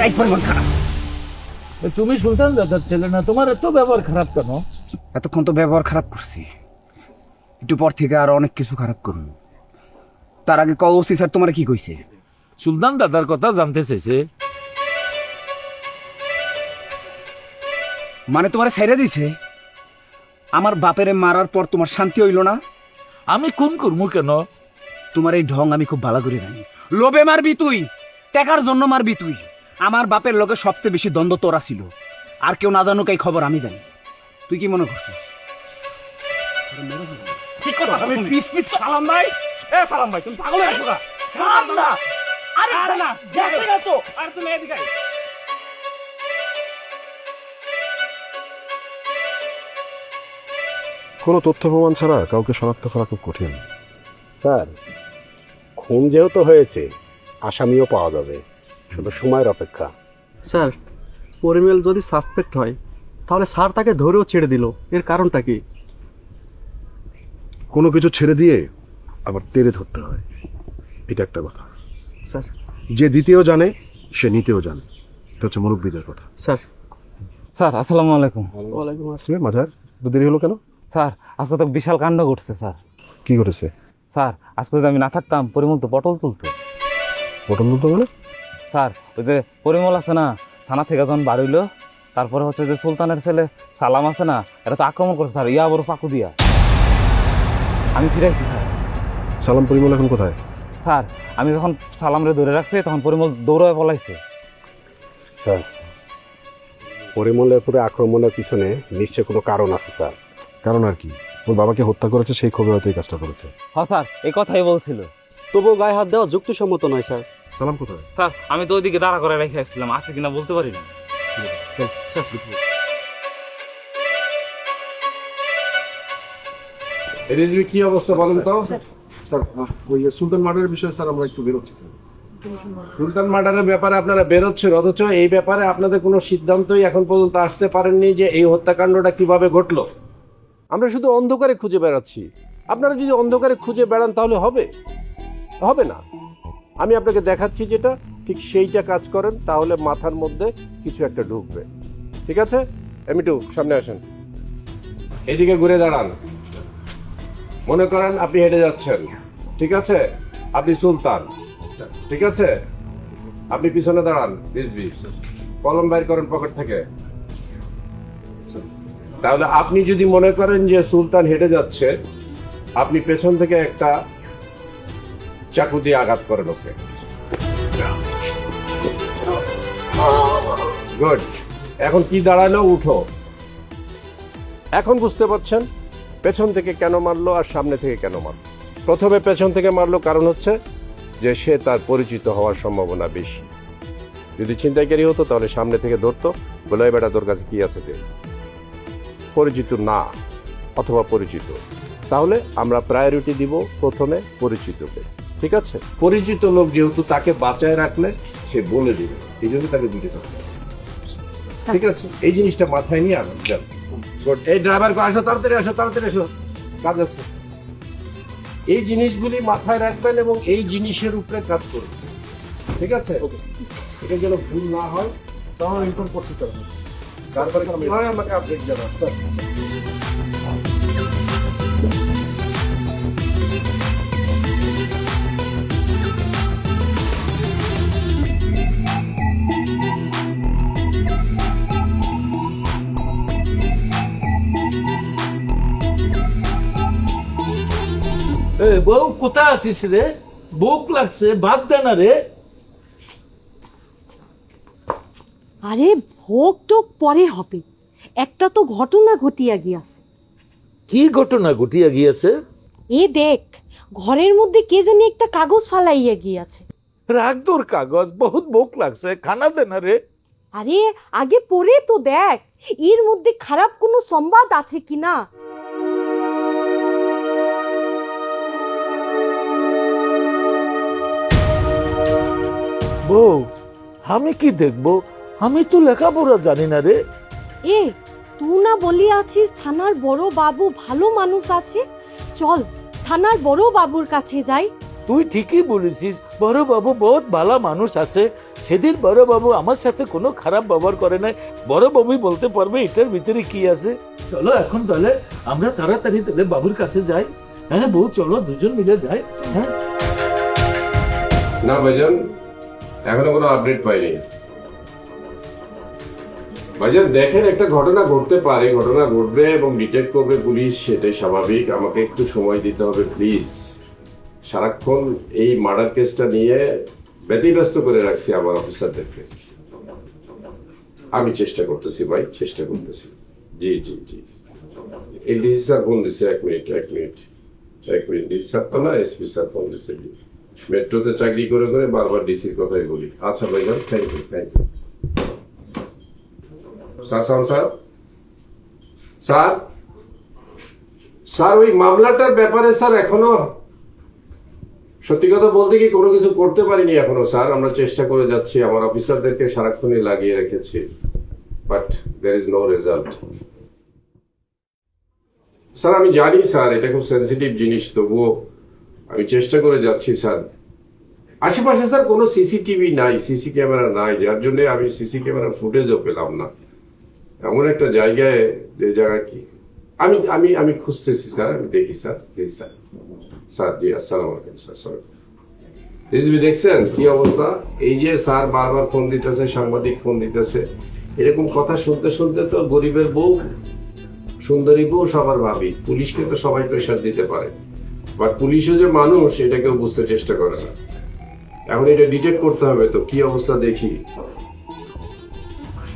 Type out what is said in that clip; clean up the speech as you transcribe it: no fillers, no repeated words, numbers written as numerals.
এই পরিমাণ খারাপ। তুমি সুলতান দাদার ছেলে না, তোমার এত ব্যবহার খারাপ কেন? এতক্ষণ তো ব্যবহার খারাপ করছি, একটু পর থেকে আরো অনেক কিছু খারাপ করুন। তার আগে কও ওসি স্যার তোমার কি কইছে? সুলতান দাদার কথা জানতে চাইছে। মানে তোমার ছেড়ে দিছে? আমার বাপেরে মারার পর তোমার শান্তি হইল না? আমি খুন করবো কেন? তোমার এই ঢং আমি খুব ভালো করে জানি। লোভে মারবি তুই, টাকার জন্য মারবি তুই। আমার বাপের লোকে সবচেয়ে বেশি দ্বন্দ্ব তোরা ছিল, আর কেউ না জানুক এই খবর আমি জানি। তুই কি মনে করছিস? আমি পিস পিস সালাম ভাই। এ সালাম ভাই, তুমি পাগল হয়ে গেছো না? ছাড় না। আরে না, গেছে না তো। আর তুমি এদিকে আয়। কোনো তথ্য প্রমাণ ছাড়া কাউকে শনাক্ত করা খুব কঠিন। স্যার, খুন যেহেতু হয়েছে আসামিও পাওয়া যাবে, শুধু সময়ের অপেক্ষা। স্যার, পরিমল যদি সাসপেক্ট হয় তাহলে স্যার তাকে ধরেও ছেড়ে দিল, এর কারণটা কি? কোনো কিছু ছেড়ে দিয়ে আবার তেড়ে ধরতে হয়, এটা একটা কথা। স্যার, যে দিতেও জানে সে নিতেও জানে, এটা হচ্ছে মুরব্বীদের কথা। স্যার। স্যার আসসালামু আলাইকুম। ওয়ালাইকুম আসসালাম। আসলে মাঝার তো দেরি হলো কেন? স্যার আজকে তো বিশাল কাণ্ড ঘটছে স্যার। কি ঘটেছে? স্যার আজকে যদি আমি না থাকতাম পরিমল তো পটল তুলতো। পটল তুলতে মানে? স্যার ওই যে পরিমল আছে না, থানা থেকে যখন বার হইলো, তারপরে হচ্ছে যে সুলতানের ছেলে সালাম আছে না, এটা তো আক্রমণ করছে স্যার, ইয়া বড় চাকু দিয়া। আমি ফিরাইছি স্যার। সালাম পরিমল এখন কোথায়? স্যার আমি যখন সালামরে ধরে রাখছি তখন পরিমল দৌড়ায় পলাইছে। স্যার, পরিমলের উপরে আক্রমণের পিছনে নিশ্চয় কোনো কারণ আছে স্যার। কারণ আর কি, ওর বাবাকে হত্যা করেছে সেই খবর হয়তো এই কাজটা করেছে। হ্যাঁ স্যার এই কথাই বলছিল। তবুও গায়ে হাত দেওয়া যুক্তিসম্মত নয় স্যার। সালাম কোথায়? স্যার আমি তো ওইদিকে দাঁড়া করে রেখে আসছিলাম, আছে কিনা বলতে পারি না। স্যার, এডিজিবি কি অবস্থা বলেন তো? স্যার ওই সুলতান মার্ডারের বিষয়ে স্যার আমরা একটু বেরোচ্ছি স্যার। সুলতান মার্ডারের ব্যাপারে আপনারা বেরোচ্ছেন, অথচ এই ব্যাপারে আপনাদের কোনো সিদ্ধান্তই এখন পর্যন্ত আসতে পারেননি যে এই হত্যাকাণ্ডটা কিভাবে ঘটলো। আমরা শুধু অন্ধকারে খুঁজে বেড়াচ্ছি। আপনারা যদি অন্ধকারে খুঁজে বেড়ান তাহলে হবে? হবে না। আমি আপনাকে দেখাচ্ছি যেটা ঠিক সেইটা কাজ করেন, তাহলে মাথার মধ্যে কিছু একটা ঢুকবে। ঠিক আছে, এমনিটু সামনে আসেন, এদিকে ঘুরে দাঁড়ান। মনে করেন আপনি হেঁটে যাচ্ছেন, ঠিক আছে? আপনি সুলতান, ঠিক আছে? আপনি পিছনে দাঁড়ান, কলম বাইর করেন পকেট থেকে। তাহলে আপনি যদি মনে করেন যে সুলতান হেঁটে যাচ্ছে, আপনি পেছন থেকে একটা চাকু দিয়ে আঘাত করেন ওকে। গুড। এখন কি দাঁড়ালো? উঠো। এখন বুঝতে পারছেন পেছন থেকে কেন মারলো আর সামনে থেকে কেন মারলো? প্রথমে পেছন থেকে মারলো কারণ হচ্ছে যে সে তার পরিচিত হওয়ার সম্ভাবনা বেশি। যদি ছিনতাইকারী হতো তাহলে সামনে থেকে ধরতো, বলে বেটা তোর কাছে কি আছে রে? পরিচিত না অথবা পরিচিত, তাহলে আমরা প্রায়োরিটি দিব প্রথমে পরিচিতকে। ঠিক আছে? পরিচিত লোক যেহেতু, তাকে বাঁচায় রাখলে সে বলে দিবে, এই জন্য তাকে দিতে হবে। ঠিক আছে, এই জিনিসটা মাথায় নিয়ে আনুন। যান। এই ড্রাইভার আসো, তাড়াতাড়ি আসো, তাড়াতাড়ি আসো, কাজ আছে। এই জিনিসগুলি মাথায় রাখবেন এবং এই জিনিসের উপরে কাজ করবেন। ঠিক আছে? এটা যেন ভুল না হয়। তাহলে ইনফর্ম করছি স্যার। তারপরে কি হয় আমাকে আপডেট জানান। বউ কোথায় আছিস রে? ভোক লাগছে, ভাত দে না রে। আরে ভোগ টোক পরে হবে, একটা তো ঘটনা ঘটিয়া গিয়াছে। কি ঘটনা ঘটিয়া গিয়েছে? এ দেখ, ঘরের মধ্যে কে জানি একটা কাগজ ফালাইয়া গিয়াছে। রাখ তোর কাগজ, বহুত ভোক লাগছে, খানা দে না রে। আরে আগে পড়ে তো দেখ এর মধ্যে খারাপ কোনো সংবাদ আছে কিনা। বউ আমি কি দেখবো? আমি তো লেখাপড়া জানি না রে। এ তুই না বলি আছিস থানার বড় বাবু ভালো মানুষ আছে, চল থানার বড় বাবুর কাছে যাই। তুই ঠিকই বলেছিস, বড় বাবু বহুত ভালো মানুষ আছে, সেদিন বড় বাবু আমার সাথে কোনো খারাপ ব্যবহার করে নাই। বড় বাবুই বলতে পারবে এটার ভিতরে কি আছে। চলো এখন তাহলে আমরা তাড়াতাড়ি তাহলে বাবুর কাছে যাই। হ্যাঁ বউ, চলো দুজন মিলে যাই। হ্যাঁ না ভাইজান, এখনো কোনো আপডেট পাইনি। ভাইজান দেখেন, একটা ঘটনা ঘটতে পারে, ঘটনা ঘটবে এবং ডিটেক্ট করবে পুলিশ, সেটাই স্বাভাবিক। আমাকে একটু সময় দিতে হবে প্লিজ। সারাক্ষণ এই মার্ডার কেসটা নিয়ে ব্যতিব্যস্ত করে রাখছি আমার অফিসারদেরকে। আমি চেষ্টা করতেছি ভাই, চেষ্টা করতেছি। জি জি জি, এই ডিসি স্যার ফোন দিচ্ছে। এক মিনিট। ডিসি স্যার তো না, এসপি স্যার ফোন দিচ্ছে। মেট্রোতে চাকরি করে করে বারবার ডিসির কথাই বলি। আচ্ছা ভাইজান, থ্যাংক ইউ। স্যার ওই মামলাটার ব্যাপারে স্যার এখনো সত্যি কথা বলতে কি কোনো কিছু করতে পারিনি এখনো স্যার। আমরা চেষ্টা করে যাচ্ছি, আমার অফিসারদেরকে সারাক্ষণই লাগিয়ে রেখেছি, but there is no result. Sir আমি জানি স্যার এটা খুব সেন্সিটিভ জিনিস, তবুও আমি চেষ্টা করে যাচ্ছি স্যার। আশেপাশে স্যার কোনো সিসিটিভি নাই, সিসি ক্যামেরা নাই, যার জন্য আমি সিসি ক্যামেরার ফুটেজও পেলাম না। এমন একটা জায়গায়, যে জায়গায় কি আমি খুঁজতেছি স্যার, আমি দেখি স্যার। স্যার জি, আসসালামু আলাইকুম স্যার। রিজভি দেখছেন কি অবস্থা? এই যে স্যার বারবার ফোন দিতেছে, সাংবাদিক ফোন দিতেছে, এরকম কথা শুনতে শুনতে তো গরিবের বউ, সুন্দরী বউ সবার ভাবি। পুলিশকে তো সবাই প্রেশার দিতে পারে, বাট পুলিশও যে মানুষ এটা কেউ বুঝতে চেষ্টা করে না। এখন এটা ডিটেক্ট করতে হবে, তো কি অবস্থা দেখি।